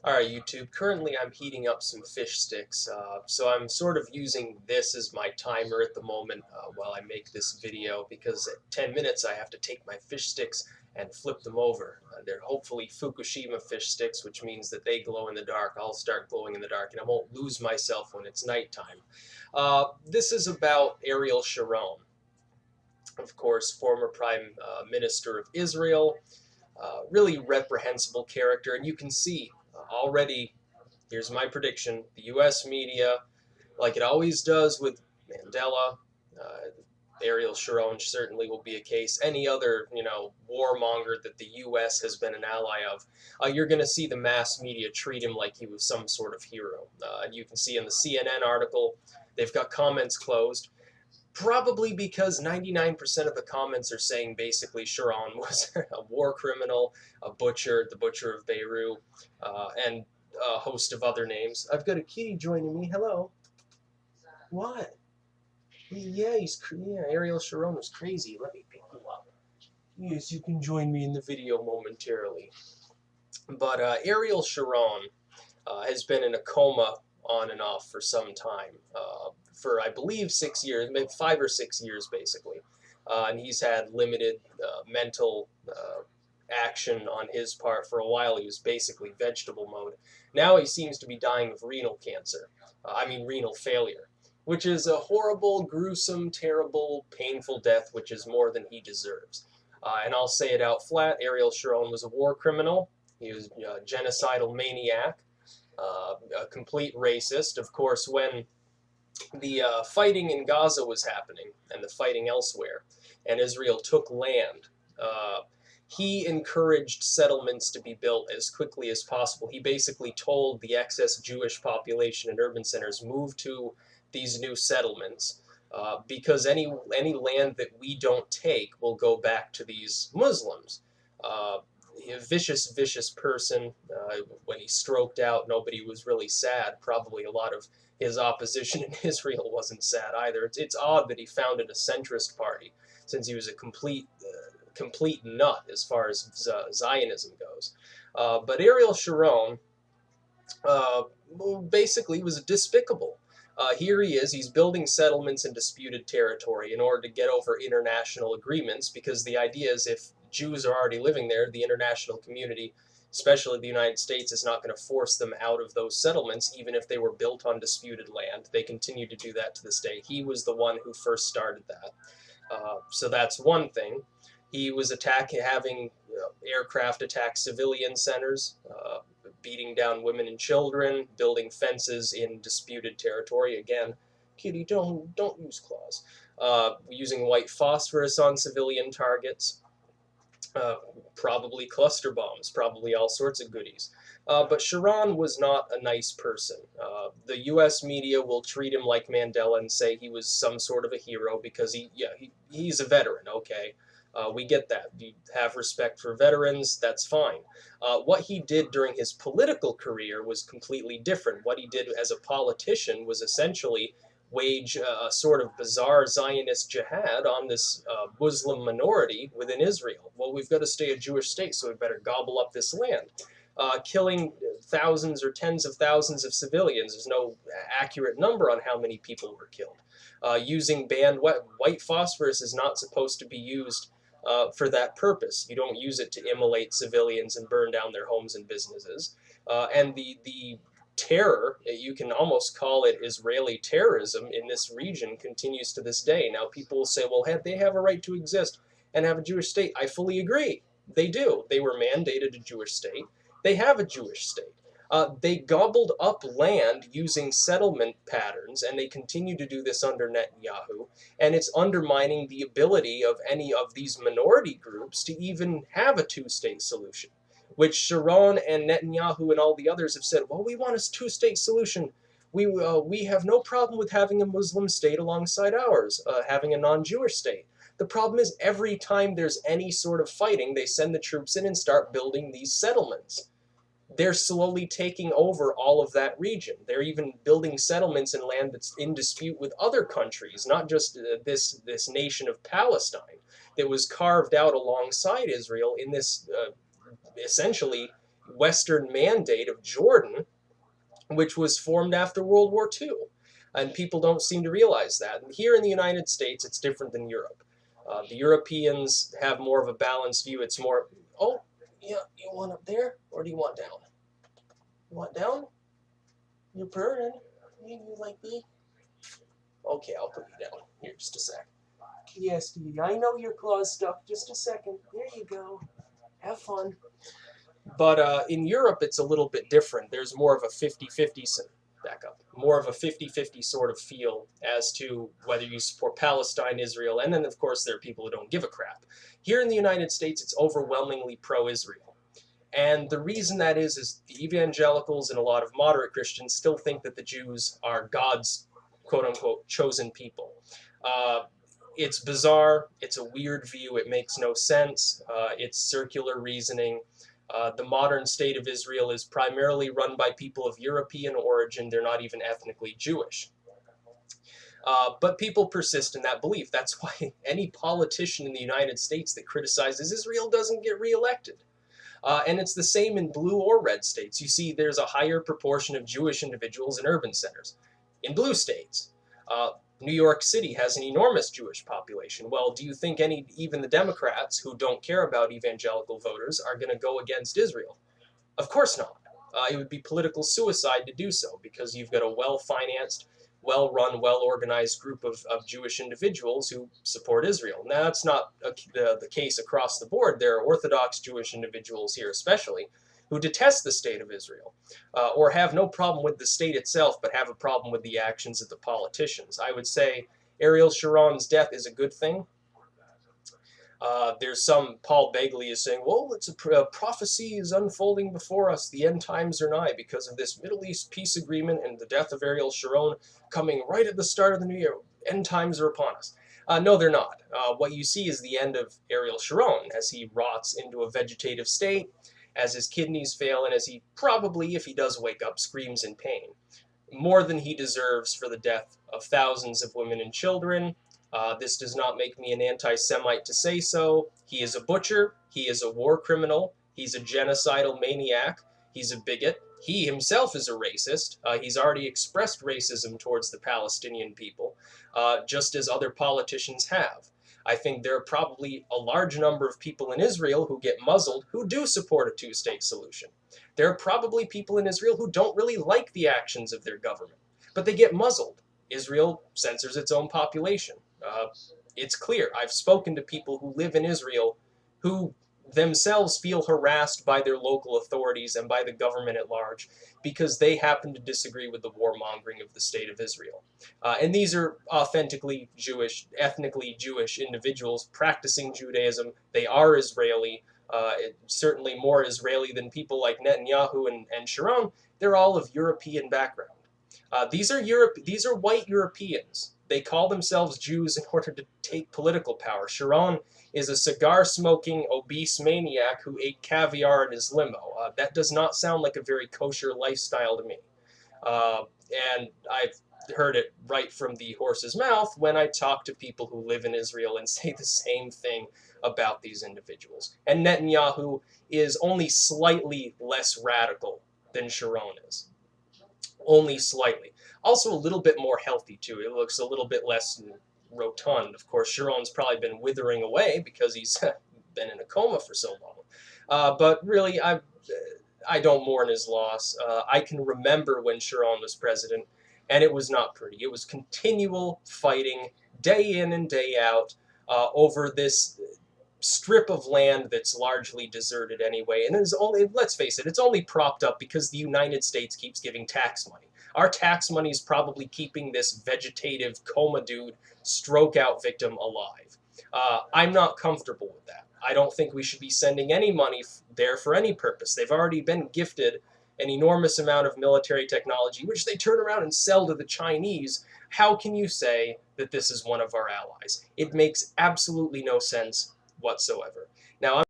Alright, YouTube, currently I'm heating up some fish sticks, so I'm sort of using this as my timer at the moment while I make this video, because at 10 minutes I have to take my fish sticks and flip them over. They're hopefully Fukushima fish sticks, which means that they glow in the dark. I'll start glowing in the dark, and I won't lose myself when it's nighttime. This is about Ariel Sharon, of course, former Prime Minister of Israel. Really reprehensible character, and you can see already. Here's my prediction: the U.S. media, like it always does with Mandela, Ariel Sharon certainly will be a case. Any other, warmonger that the U.S. has been an ally of, you're going to see the mass media treat him like he was some sort of hero. You can see in the CNN article, they've got comments closed. Probably because 99% of the comments are saying basically Sharon was a war criminal, a butcher, the butcher of Beirut, and a host of other names. I've got a kitty joining me. Hello. What? Yeah, Ariel Sharon was crazy. Let me pick you up. Yes, you can join me in the video momentarily. But Ariel Sharon has been in a coma on and off for some time, for I believe 6 years, maybe 5 or 6 years basically. And he's had limited mental action on his part for a while. He was basically vegetable mode. Now he seems to be dying of renal cancer. Renal failure, which is a horrible, gruesome, terrible, painful death, which is more than he deserves. And I'll say it out flat: Ariel Sharon was a war criminal. He was a genocidal maniac, a complete racist. Of course, when the fighting in Gaza was happening and the fighting elsewhere, and Israel took land, he encouraged settlements to be built as quickly as possible. He basically told the excess Jewish population in urban centers, move to these new settlements, because any land that we don't take will go back to these Muslims. A vicious person. When he stroked out, nobody was really sad. Probably a lot of his opposition in Israel wasn't sad either. It's odd that he founded a centrist party, since he was a complete nut as far as Zionism goes. But Ariel Sharon uh, basically was despicable. Here he is, he's building settlements in disputed territory in order to get over international agreements, because the idea is if Jews are already living there, the international community, especially the United States, is not going to force them out of those settlements, even if they were built on disputed land. They continue to do that to this day. He was the one who first started that. So that's one thing. He was having aircraft attack civilian centers, beating down women and children, building fences in disputed territory. Again, kitty, don't use claws. Using white phosphorus on civilian targets, uh, probably cluster bombs, probably all sorts of goodies. But Sharon was not a nice person. The U.S. media will treat him like Mandela and say he was some sort of a hero because he's a veteran. Okay, we get that. You have respect for veterans, that's fine. What he did during his political career was completely different. What he did as a politician was essentially wage a sort of bizarre Zionist jihad on this Muslim minority within Israel. Well, we've got to stay a Jewish state, so we better gobble up this land. Killing thousands or tens of thousands of civilians. There's no accurate number on how many people were killed. Using banned white phosphorus is not supposed to be used for that purpose. You don't use it to immolate civilians and burn down their homes and businesses. And the terror, you can almost call it Israeli terrorism in this region, continues to this day. Now, people will say, well, they have a right to exist and have a Jewish state. I fully agree. They do. They were mandated a Jewish state. They have a Jewish state. They gobbled up land using settlement patterns, and they continue to do this under Netanyahu, and it's undermining the ability of any of these minority groups to even have a two-state solution, which Sharon and Netanyahu and all the others have said, well, we want a two-state solution. We have no problem with having a Muslim state alongside ours, having a non-Jewish state. The problem is every time there's any sort of fighting, they send the troops in and start building these settlements. They're slowly taking over all of that region. They're even building settlements in land that's in dispute with other countries, not just this nation of Palestine that was carved out alongside Israel in this essentially Western mandate of Jordan, which was formed after World War II. And people don't seem to realize that. And here in the United States, it's different than Europe. The Europeans have more of a balanced view. It's more, oh, yeah, you want up there, or do you want down? You want down? You're burning. You like me? Okay, I'll put you down. Here, just a sec. Yes, Stevie, I know your claw's stuck. Just a second. There you go. Have fun. But in Europe, it's a little bit different. There's more of a 50-50, back up, more of a 50-50 sort of feel as to whether you support Palestine, Israel, and then, of course, there are people who don't give a crap. Here in the United States, it's overwhelmingly pro-Israel. And the reason that is the evangelicals and a lot of moderate Christians still think that the Jews are God's quote-unquote chosen people. It's bizarre. It's a weird view. It makes no sense. It's circular reasoning. The modern state of Israel is primarily run by people of European origin. They're not even ethnically Jewish. But people persist in that belief. That's why any politician in the United States that criticizes Israel doesn't get reelected. And it's the same in blue or red states. You see, there's a higher proportion of Jewish individuals in urban centers. In blue states, New York City has an enormous Jewish population. Well, do you think even the Democrats who don't care about evangelical voters are going to go against Israel? Of course not. It would be political suicide to do so because you've got a well-financed, well-run, well-organized group of Jewish individuals who support Israel. Now, that's not the case across the board. There are Orthodox Jewish individuals here especially who detest the state of Israel or have no problem with the state itself but have a problem with the actions of the politicians. I would say Ariel Sharon's death is a good thing. There's Paul Begley is saying, well, it's a prophecy is unfolding before us. The end times are nigh because of this Middle East peace agreement and the death of Ariel Sharon coming right at the start of the new year. End times are upon us. No, they're not. What you see is the end of Ariel Sharon as he rots into a vegetative state, as his kidneys fail, and as he probably, if he does wake up, screams in pain. More than he deserves for the death of thousands of women and children. This does not make me an anti-Semite to say so. He is a butcher. He is a war criminal. He's a genocidal maniac. He's a bigot. He himself is a racist. He's already expressed racism towards the Palestinian people, just as other politicians have. I think there are probably a large number of people in Israel who get muzzled who do support a two-state solution. There are probably people in Israel who don't really like the actions of their government, but they get muzzled. Israel censors its own population. It's clear. I've spoken to people who live in Israel who themselves feel harassed by their local authorities and by the government at large because they happen to disagree with the warmongering of the state of Israel. And these are authentically Jewish, ethnically Jewish individuals practicing Judaism. They are Israeli, certainly more Israeli than people like Netanyahu and Sharon. They're all of European background. These are white Europeans. They call themselves Jews in order to take political power. Sharon is a cigar-smoking, obese maniac who ate caviar in his limo. That does not sound like a very kosher lifestyle to me. And I've heard it right from the horse's mouth when I talk to people who live in Israel and say the same thing about these individuals. And Netanyahu is only slightly less radical than Sharon is. Only slightly. Also a little bit more healthy, too. It looks a little bit less rotund. Of course, Sharon's probably been withering away because he's been in a coma for so long. But really, I don't mourn his loss. I can remember when Sharon was president, and it was not pretty. It was continual fighting, day in and day out, over this strip of land that's largely deserted anyway. And it's only, let's face it, it's only propped up because the United States keeps giving tax money. Our tax money is probably keeping this vegetative coma dude, stroke out victim alive. I'm not comfortable with that. I don't think we should be sending any money there for any purpose. They've already been gifted an enormous amount of military technology, which they turn around and sell to the Chinese. How can you say that this is one of our allies? It makes absolutely no sense whatsoever. Now,